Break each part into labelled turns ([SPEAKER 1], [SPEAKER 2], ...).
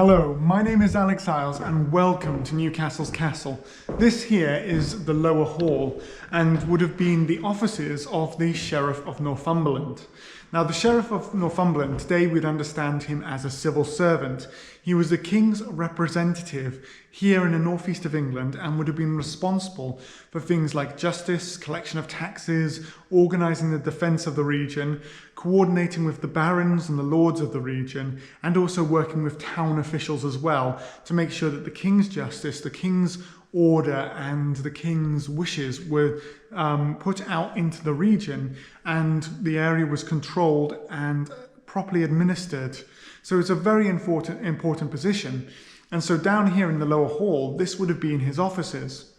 [SPEAKER 1] Hello, my name is Alex Isles and welcome to Newcastle's castle. This here is the lower hall and would have been the offices of the Sheriff of Northumberland. Now the Sheriff of Northumberland, today we'd understand him as a civil servant. He was the King's representative here in the northeast of England and would have been responsible for things like justice, collection of taxes, organising the defence of the region, coordinating with the barons and the lords of the region, and also working with town officials as well to make sure that the King's justice, the King's order and the King's wishes were put out into the region and the area was controlled and properly administered. So it's a very important position. And so down here in the lower hall, this would have been his offices.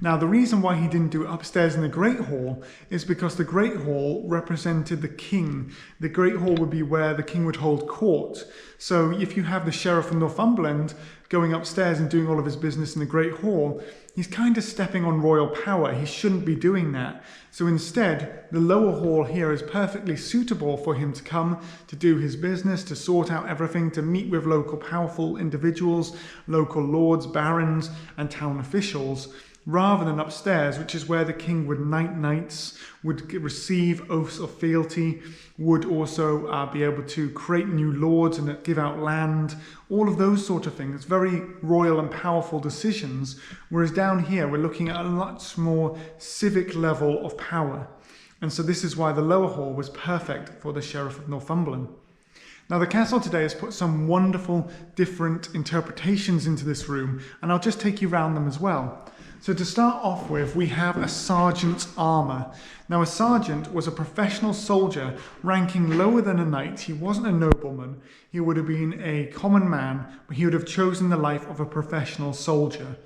[SPEAKER 1] Now, the reason why he didn't do it upstairs in the Great Hall is because the Great Hall represented the King. The Great Hall would be where the King would hold court. So if you have the Sheriff of Northumberland going upstairs and doing all of his business in the Great Hall, he's kind of stepping on royal power. He shouldn't be doing that. So instead, the lower hall here is perfectly suitable for him to come to do his business, to sort out everything, to meet with local powerful individuals, local lords, barons, and town officials, rather than upstairs, which is where the King would knight knights, would receive oaths of fealty, would also be able to create new lords and give out land, all of those sort of things, very royal and powerful decisions, whereas down here we're looking at a much more civic level of power. And so this is why the lower hall was perfect for the Sheriff of Northumberland. Now the castle today has put some wonderful different interpretations into this room, and I'll just take you around them as well. So to start off with, we have a sergeant's armour. Now a sergeant was a professional soldier ranking lower than a knight. He wasn't a nobleman, he would have been a common man, but he would have chosen the life of a professional soldier.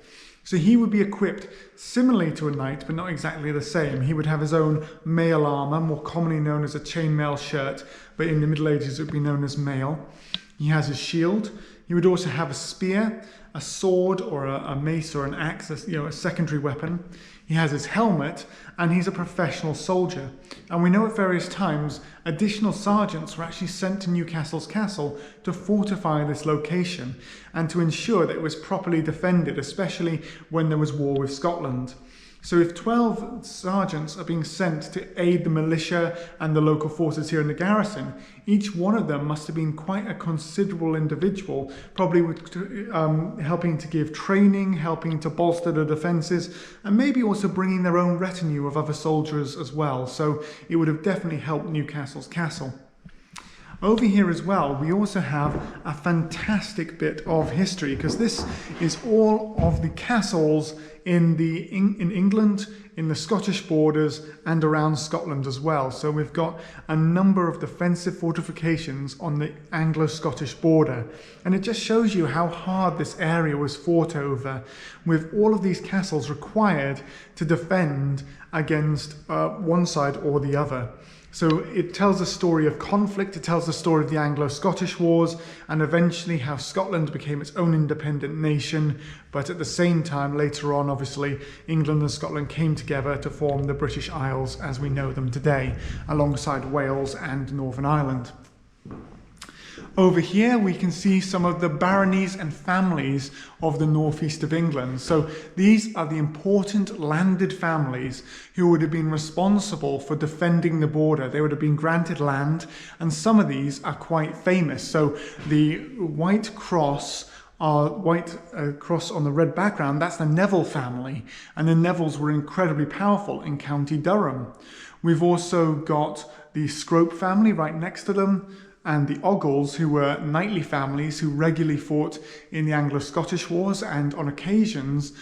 [SPEAKER 1] So he would be equipped similarly to a knight, but not exactly the same. He would have his own mail armour, more commonly known as a chainmail shirt, but in the Middle Ages it would be known as mail. He has his shield. He would also have a spear, a sword or a mace or an axe, a secondary weapon. He has his helmet, and he's a professional soldier. And we know at various times additional sergeants were actually sent to Newcastle's castle to fortify this location and to ensure that it was properly defended, especially when there was war with Scotland. So if 12 sergeants are being sent to aid the militia and the local forces here in the garrison, each one of them must have been quite a considerable individual, probably helping to give training, helping to bolster the defences, and maybe also bringing their own retinue of other soldiers as well. So it would have definitely helped Newcastle's castle. Over here as well, we also have a fantastic bit of history, because this is all of the castles in England, in the Scottish borders, and around Scotland as well. So we've got a number of defensive fortifications on the Anglo-Scottish border. And it just shows you how hard this area was fought over, with all of these castles required to defend against one side or the other. So it tells a story of conflict, it tells the story of the Anglo-Scottish Wars, and eventually how Scotland became its own independent nation, but at the same time, later on, obviously, England and Scotland came together to form the British Isles as we know them today, alongside Wales and Northern Ireland. Over here we can see some of the baronies and families of the northeast of England. So these are the important landed families who would have been responsible for defending the border. They would have been granted land, and some of these are quite famous. So the white cross on the red background, that's the Neville family, and the Nevilles were incredibly powerful in County Durham. We've also got the Scrope family right next to them, and the Ogles, who were knightly families who regularly fought in the Anglo-Scottish Wars, and on occasions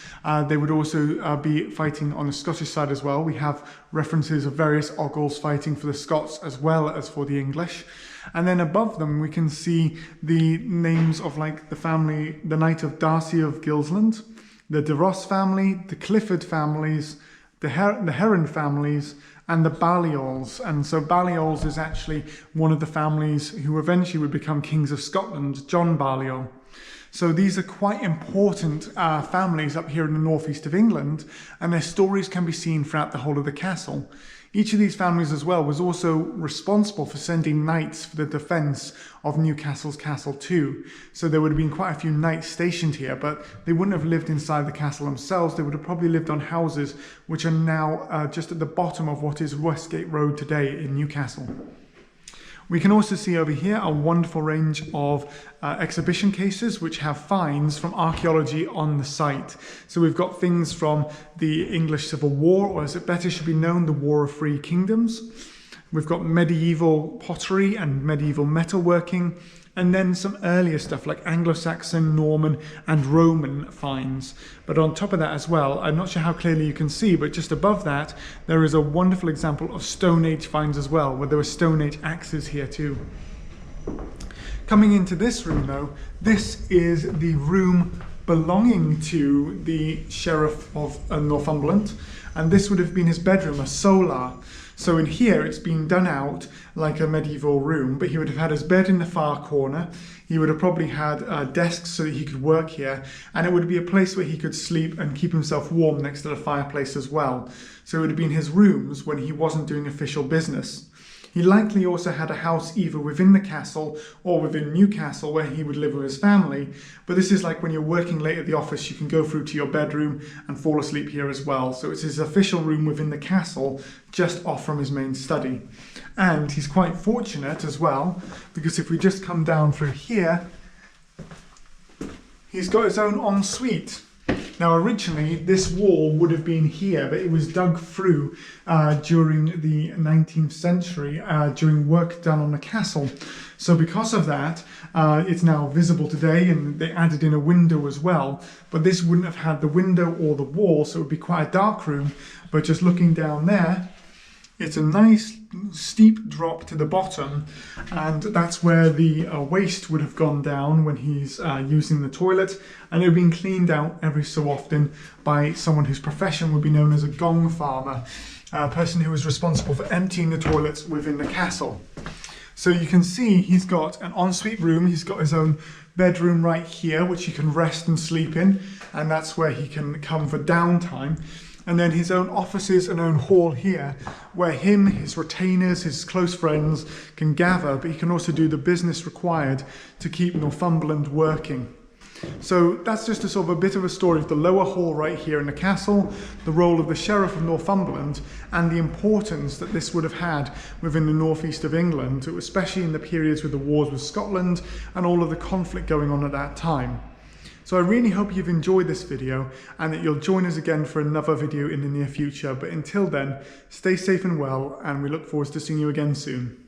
[SPEAKER 1] they would also be fighting on the Scottish side as well. We have references of various Ogles fighting for the Scots as well as for the English. And then above them we can see the names of like the family, the Knight of Darcy of Gilsland, the De Ross family, the Clifford families, the Heron families, and the Balliols. And so Balliols is actually one of the families who eventually would become kings of Scotland, John Balliol. So these are quite important families up here in the northeast of England, and their stories can be seen throughout the whole of the castle. Each of these families as well was also responsible for sending knights for the defence of Newcastle's castle too. So there would have been quite a few knights stationed here, but they wouldn't have lived inside the castle themselves. They would have probably lived on houses which are now just at the bottom of what is Westgate Road today in Newcastle. We can also see over here a wonderful range of exhibition cases which have finds from archaeology on the site. So we've got things from the English Civil War, or as it better should be known, the War of Free Kingdoms. We've got medieval pottery and medieval metalworking, and then some earlier stuff like Anglo-Saxon, Norman and Roman finds. But on top of that as well, I'm not sure how clearly you can see, but just above that there is a wonderful example of Stone Age finds as well, where there were Stone Age axes here too. Coming into this room though, this is the room belonging to the Sheriff of Northumberland, and this would have been his bedroom, a solar. So in here it's been done out like a medieval room, but he would have had his bed in the far corner. He would have probably had desks so that he could work here, and it would be a place where he could sleep and keep himself warm next to the fireplace as well. So it would have been his rooms when he wasn't doing official business. He likely also had a house either within the castle or within Newcastle where he would live with his family, but this is like when you're working late at the office, you can go through to your bedroom and fall asleep here as well. So it's his official room within the castle, just off from his main study. And he's quite fortunate as well, because if we just come down through here, he's got his own ensuite. Now originally this wall would have been here, but it was dug through during the 19th century during work done on the castle. So because of that, it's now visible today, and they added in a window as well. But this wouldn't have had the window or the wall, so it would be quite a dark room. But just looking down there, it's a nice steep drop to the bottom, and that's where the waste would have gone down when he's using the toilet, and it would have been cleaned out every so often by someone whose profession would be known as a gong farmer, a person who was responsible for emptying the toilets within the castle. So you can see he's got an ensuite room, he's got his own bedroom right here which he can rest and sleep in, and that's where he can come for downtime. And then his own offices and own hall here, where him, his retainers, his close friends can gather, but he can also do the business required to keep Northumberland working. So that's just a sort of a bit of a story of the lower hall right here in the castle, the role of the Sheriff of Northumberland, and the importance that this would have had within the northeast of England, especially in the periods with the wars with Scotland and all of the conflict going on at that time. So I really hope you've enjoyed this video and that you'll join us again for another video in the near future. But until then, stay safe and well, and we look forward to seeing you again soon.